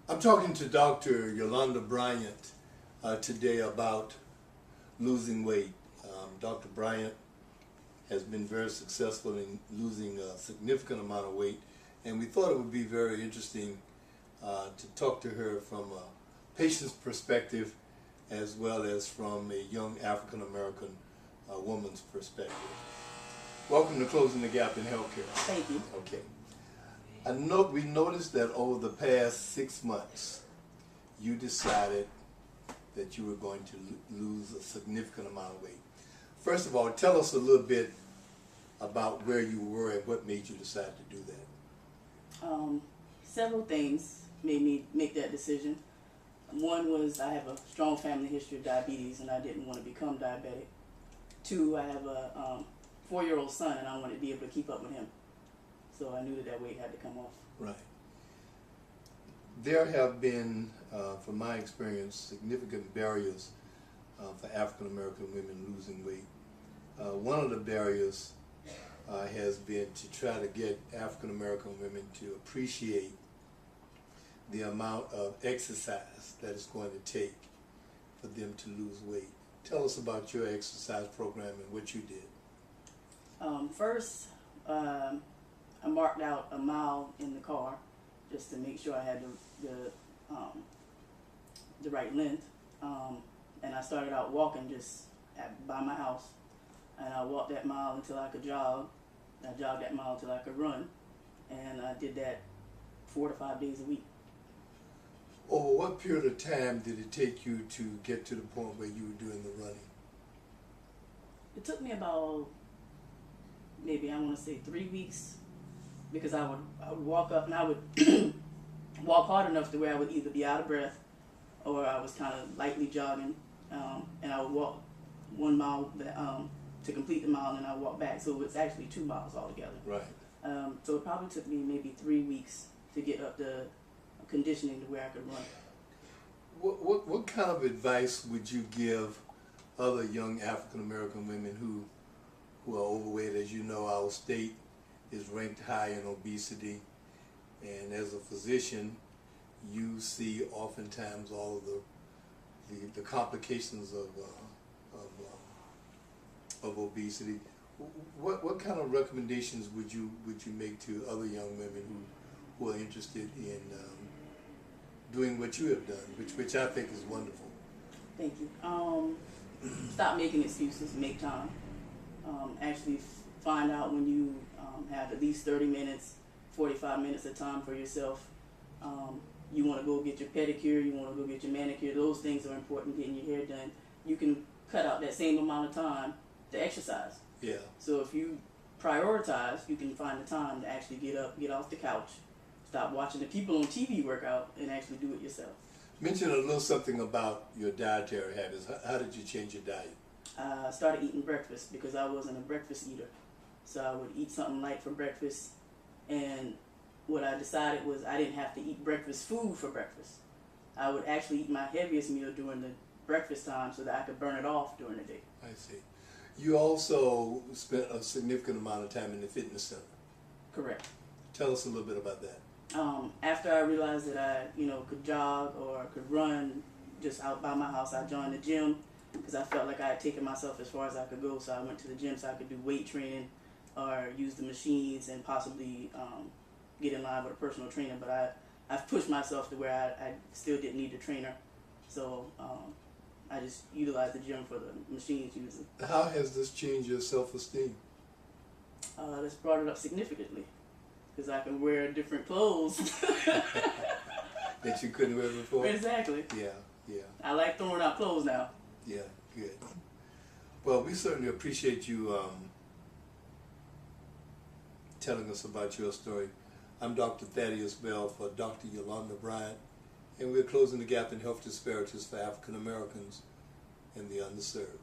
I'm talking to Dr. Yolanda Bryant today about losing weight. Dr. Bryant has been very successful in losing a significant amount of weight, and we thought it would be very interesting to talk to her from a patient's perspective as well as from a young African American woman's perspective. Welcome to Closing the Gap in Healthcare. Thank you. Okay. We noticed that over the past 6 months, you decided that you were going to lose a significant amount of weight. First of all, tell us a little bit about where you were and what made you decide to do that. Several things made me make that decision. One was I have a strong family history of diabetes and I didn't want to become diabetic. Two, I have a 4-year-old son and I wanted to be able to keep up with him. So I knew that weight had to come off. Right. There have been, from my experience, significant barriers for African American women losing weight. One of the barriers has been to try to get African American women to appreciate the amount of exercise that it's going to take for them to lose weight. Tell us about your exercise program and what you did. First, I marked out a mile in the car just to make sure I had the right length. And I started out walking just by my house. And I walked that mile until I could jog. I jogged that mile until I could run. And I did that 4 to 5 days a week. Over what period of time did it take you to get to the point where you were doing the running? It took me about, maybe I want to say 3 weeks, because I would walk up and I would walk hard enough to where I would either be out of breath or I was kind of lightly jogging, and I would walk 1 mile to complete the mile, and then I would walk back. So it's actually 2 miles altogether. Right. So it probably took me maybe 3 weeks to get up to conditioning to where I could run. What kind of advice would you give other young African American women who are overweight? As you know, our state is ranked high in obesity, and as a physician, you see oftentimes all of the complications of obesity. What kind of recommendations would you make to other young women who are interested in doing what you have done, which I think is wonderful? Thank you. Stop making excuses, make time. Actually find out when you have at least 30 minutes, 45 minutes of time for yourself. You want to go get your pedicure, you want to go get your manicure. Those things are important, getting your hair done. You can cut out that same amount of time to exercise. Yeah. So if you prioritize, you can find the time to actually get up, get off the couch, stop watching the people on TV work out, and actually do it yourself. Mention a little something about your dietary habits. How did you change your diet? I started eating breakfast because I wasn't a breakfast eater. So I would eat something light for breakfast, and what I decided was I didn't have to eat breakfast food for breakfast. I would actually eat my heaviest meal during the breakfast time so that I could burn it off during the day. I see. You also spent a significant amount of time in the fitness center. Correct. Tell us a little bit about that. After I realized that I, could jog or could run just out by my house, I joined the gym because I felt like I had taken myself as far as I could go. So I went to the gym so I could do weight training or use the machines and possibly get in line with a personal trainer. But I've pushed myself to where I still didn't need a trainer. So I just utilized the gym for the machines usually. How has this changed your self-esteem? That's brought it up significantly because I can wear different clothes that you couldn't wear before. Exactly. Yeah, yeah. I like throwing out clothes now. Yeah, good. Well, we certainly appreciate you telling us about your story. I'm Dr. Thaddeus Bell for Dr. Yolanda Bryant, and we're closing the gap in health disparities for African Americans and the underserved.